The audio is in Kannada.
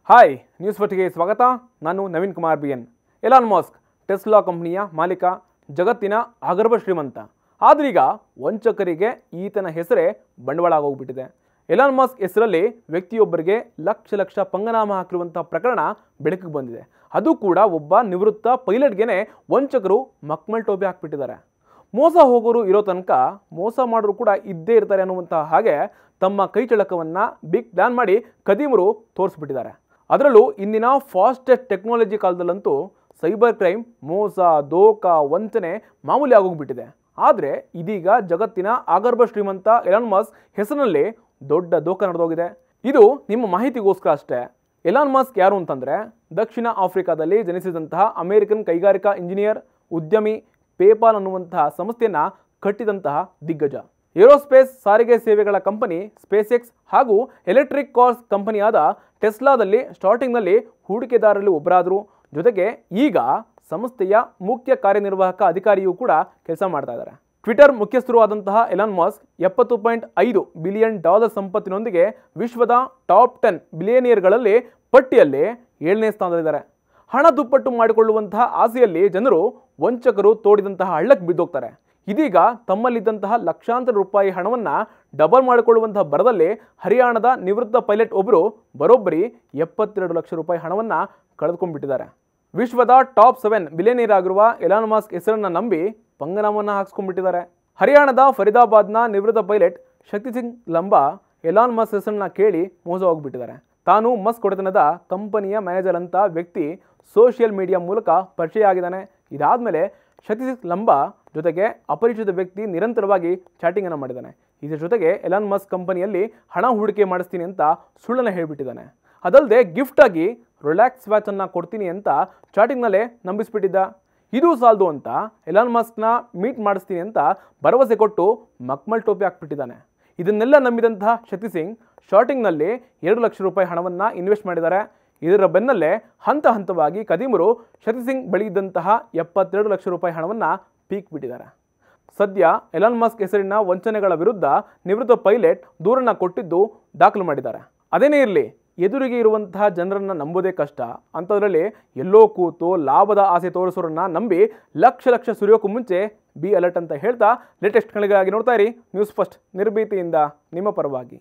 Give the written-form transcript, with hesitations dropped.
ಹಾಯ್ ನ್ಯೂಸ್ ಫಸ್ಟ್ಗೆ ಸ್ವಾಗತ. ನಾನು Naveen Kumar BN. Elon Musk Tesla ಕಂಪನಿಯ ಮಾಲೀಕ, ಜಗತ್ತಿನ ಅಗರ್ಭ ಶ್ರೀಮಂತ. ಆದ್ರೀಗ ವಂಚಕರಿಗೆ ಈತನ ಹೆಸರೇ ಬಂಡವಾಳ ಆಗೋಗ್ಬಿಟ್ಟಿದೆ. ಎಲಾನ್ ಮಸ್ಕ್ ಹೆಸರಲ್ಲಿ ವ್ಯಕ್ತಿಯೊಬ್ಬರಿಗೆ ಲಕ್ಷ ಪಂಗನಾಮ ಹಾಕಿರುವಂಥ ಪ್ರಕರಣ ಬೆಳಕಿಗೆ ಬಂದಿದೆ. ಅದು ಕೂಡ ಒಬ್ಬ ನಿವೃತ್ತ ಪೈಲಟ್ಗೆನೆ ವಂಚಕರು ಮಕ್ಮಲ್ ಟೋಪಿ ಹಾಕ್ಬಿಟ್ಟಿದ್ದಾರೆ. ಮೋಸ ಹೋಗೋರು ಇರೋ ತನಕ ಮೋಸ ಮಾಡೋರು ಕೂಡ ಇದ್ದೇ ಇರ್ತಾರೆ ಅನ್ನುವಂಥ ಹಾಗೆ ತಮ್ಮ ಕೈ ಚಳಕವನ್ನು ಬಿಗ್ ಪ್ಲಾನ್ ಮಾಡಿ ಕದೀಮರು ತೋರಿಸ್ಬಿಟ್ಟಿದ್ದಾರೆ. ಅದರಲ್ಲೂ ಇಂದಿನ ಫಾಸ್ಟೆಸ್ಟ್ ಟೆಕ್ನಾಲಜಿ ಕಾಲದಲ್ಲಂತೂ ಸೈಬರ್ ಕ್ರೈಮ್, ಮೋಸ, ದೋಖ, ವಂಚನೆ ಮಾಮೂಲಿ ಆಗೋಗ್ಬಿಟ್ಟಿದೆ. ಆದರೆ ಇದೀಗ ಜಗತ್ತಿನ ಅಗರ್ಭ ಶ್ರೀಮಂತ ಎಲಾನ್ ಮಸ್ಕ್ ಹೆಸರಿನಲ್ಲಿ ದೊಡ್ಡ ದೋಖ ನಡೆದೋಗಿದೆ. ಇದು ನಿಮ್ಮ ಮಾಹಿತಿಗೋಸ್ಕರ ಅಷ್ಟೇ. ಎಲಾನ್ ಮಸ್ಕ್ ಯಾರು ಅಂತಂದರೆ, ದಕ್ಷಿಣ ಆಫ್ರಿಕಾದಲ್ಲಿ ಜನಿಸಿದಂತಹ ಅಮೆರಿಕನ್ ಕೈಗಾರಿಕಾ ಇಂಜಿನಿಯರ್, ಉದ್ಯಮಿ, ಪೇಪಾಲ್ ಅನ್ನುವಂತಹ ಸಂಸ್ಥೆಯನ್ನು ಕಟ್ಟಿದಂತಹ ದಿಗ್ಗಜ. ಏರೋಸ್ಪೇಸ್ ಸಾರಿಗೆ ಸೇವೆಗಳ ಕಂಪನಿ ಸ್ಪೇಸ್ ಎಕ್ಸ್ ಹಾಗೂ ಎಲೆಕ್ಟ್ರಿಕ್ ಕಾರ್ಸ್ ಕಂಪನಿಯಾದ ಟೆಸ್ಲಾದಲ್ಲಿ ಸ್ಟಾರ್ಟಿಂಗ್ನಲ್ಲಿ ಹೂಡಿಕೆದಾರರಲ್ಲಿ ಒಬ್ಬರಾದರು. ಜೊತೆಗೆ ಈಗ ಸಂಸ್ಥೆಯ ಮುಖ್ಯ ಕಾರ್ಯನಿರ್ವಾಹಕ ಅಧಿಕಾರಿಯೂ ಕೂಡ ಕೆಲಸ ಮಾಡ್ತಾ ಇದ್ದಾರೆ. ಟ್ವಿಟರ್ ಮುಖ್ಯಸ್ಥರು ಆದಂತಹ ಎಲಾನ್ ಮಸ್ಕ್ $70.5 ಬಿಲಿಯನ್ ಸಂಪತ್ತಿನೊಂದಿಗೆ ವಿಶ್ವದ ಟಾಪ್ 10 ಬಿಲಿಯನಿಯರ್ಗಳಲ್ಲಿ ಪಟ್ಟಿಯಲ್ಲಿ 7ನೇ ಸ್ಥಾನದಲ್ಲಿದ್ದಾರೆ. ಹಣ ದುಪ್ಪಟ್ಟು ಮಾಡಿಕೊಳ್ಳುವಂತಹ ಆಸೆಯಲ್ಲಿ ಜನರು ವಂಚಕರು ತೋಡಿದಂತಹ ಹಳ್ಳಕ್ಕೆ ಬಿದ್ದೋಗ್ತಾರೆ. ಇದೀಗ ತಮ್ಮಲ್ಲಿದ್ದಂತಹ ಲಕ್ಷಾಂತರ ರೂಪಾಯಿ ಹಣವನ್ನು ಡಬಲ್ ಮಾಡಿಕೊಳ್ಳುವಂತಹ ಬರದಲ್ಲಿ ಹರಿಯಾಣದ ನಿವೃತ್ತ ಪೈಲಟ್ ಒಬ್ಬರು ಬರೋಬ್ಬರಿ 72 ಲಕ್ಷ ರೂಪಾಯಿ ಹಣವನ್ನು ಕಳೆದುಕೊಂಡ್ಬಿಟ್ಟಿದ್ದಾರೆ. ವಿಶ್ವದ ಟಾಪ್ 7 ಬಿಲಿಯನಿಯರ್ ಆಗಿರುವ ಎಲಾನ್ ಮಸ್ಕ್ ಹೆಸರನ್ನು ನಂಬಿ ಪಂಗನಾಮವನ್ನು ಹಾಕಿಸ್ಕೊಂಡ್ಬಿಟ್ಟಿದ್ದಾರೆ. ಹರಿಯಾಣದ ಫರೀದಾಬಾದ್ನ ನಿವೃತ್ತ ಪೈಲಟ್ ಶಕ್ತಿ ಸಿಂಗ್ ಲಂಬಾ ಎಲಾನ್ ಮಸ್ಕ್ ಹೆಸರನ್ನ ಕೇಳಿ ಮೋಸ ಹೋಗ್ಬಿಟ್ಟಿದ್ದಾರೆ. ತಾನು ಮಸ್ಕ್ ಒಡೆತನದ ಕಂಪನಿಯ ಮ್ಯಾನೇಜರ್ ಅಂತ ವ್ಯಕ್ತಿ ಸೋಷಿಯಲ್ ಮೀಡಿಯಾ ಮೂಲಕ ಪರಿಚಯ ಆಗಿದ್ದಾನೆ. ಇದಾದಮೇಲೆ ಶಕ್ತಿ ಸಿಂಗ್ ಲಂಬಾ ಜೊತೆಗೆ ಅಪರಿಚಿತ ವ್ಯಕ್ತಿ ನಿರಂತರವಾಗಿ ಚಾಟಿಂಗನ್ನು ಮಾಡಿದ್ದಾನೆ. ಇದರ ಜೊತೆಗೆ ಎಲಾನ್ ಮಸ್ಕ್ ಕಂಪನಿಯಲ್ಲಿ ಹಣ ಹೂಡಿಕೆ ಮಾಡಿಸ್ತೀನಿ ಅಂತ ಸುಳ್ಳನ್ನು ಹೇಳಿಬಿಟ್ಟಿದ್ದಾನೆ. ಅದಲ್ಲದೆ ಗಿಫ್ಟಾಗಿ ರಿಲ್ಯಾಕ್ಸ್ ವಾಚನ್ನು ಕೊಡ್ತೀನಿ ಅಂತ ಚಾಟಿಂಗ್ನಲ್ಲೇ ನಂಬಿಸ್ಬಿಟ್ಟಿದ್ದ. ಇದು ಸಾಲದು ಅಂತ ಎಲಾನ್ ಮಸ್ಕ್ನ ಮೀಟ್ ಮಾಡಿಸ್ತೀನಿ ಅಂತ ಭರವಸೆ ಕೊಟ್ಟು ಮಕ್ಮಲ್ ಟೋಪಿ ಹಾಕ್ಬಿಟ್ಟಿದ್ದಾನೆ. ಇದನ್ನೆಲ್ಲ ನಂಬಿದಂತಹ ಶಕ್ತಿ ಸಿಂಗ್ ಶಾರ್ಟಿಂಗ್ನಲ್ಲಿ 2 ಲಕ್ಷ ರೂಪಾಯಿ ಹಣವನ್ನು ಇನ್ವೆಸ್ಟ್ ಮಾಡಿದ್ದಾರೆ. ಇದರ ಬೆನ್ನಲ್ಲೇ ಹಂತ ಹಂತವಾಗಿ ಕದೀಮರು ಶಕ್ತಿ ಸಿಂಗ್ ಬಳಿ ಇದ್ದಂತಹ 72 ಲಕ್ಷ ರೂಪಾಯಿ ಹಣವನ್ನು ಪೀಕ್ ಬಿಟ್ಟಿದ್ದಾರೆ. ಸದ್ಯ ಎಲಾನ್ ಮಸ್ಕ್ ಹೆಸರಿನ ವಂಚನೆಗಳ ವಿರುದ್ಧ ನಿವೃತ್ತ ಪೈಲಟ್ ದೂರನ್ನು ಕೊಟ್ಟಿದ್ದು ದಾಖಲು ಮಾಡಿದ್ದಾರೆ. ಅದೇನೇ ಇರಲಿ, ಎದುರಿಗೆ ಇರುವಂತಹ ಜನರನ್ನು ನಂಬೋದೇ ಕಷ್ಟ. ಅಂಥದ್ರಲ್ಲಿ ಎಲ್ಲೋ ಕೂತು ಲಾಭದ ಆಸೆ ತೋರಿಸೋರನ್ನ ನಂಬಿ ಲಕ್ಷ ಸುರಿಯೋಕ್ಕೂ ಮುಂಚೆ ಬಿ ಅಲರ್ಟ್ ಅಂತ ಹೇಳ್ತಾ ಲೇಟೆಸ್ಟ್ ಗಳಿಗಾಗಿ ನೋಡ್ತಾ ಇರಿ ನ್ಯೂಸ್ ಫಸ್ಟ್, ನಿರ್ಭೀತಿಯಿಂದ ನಿಮ್ಮ ಪರವಾಗಿ.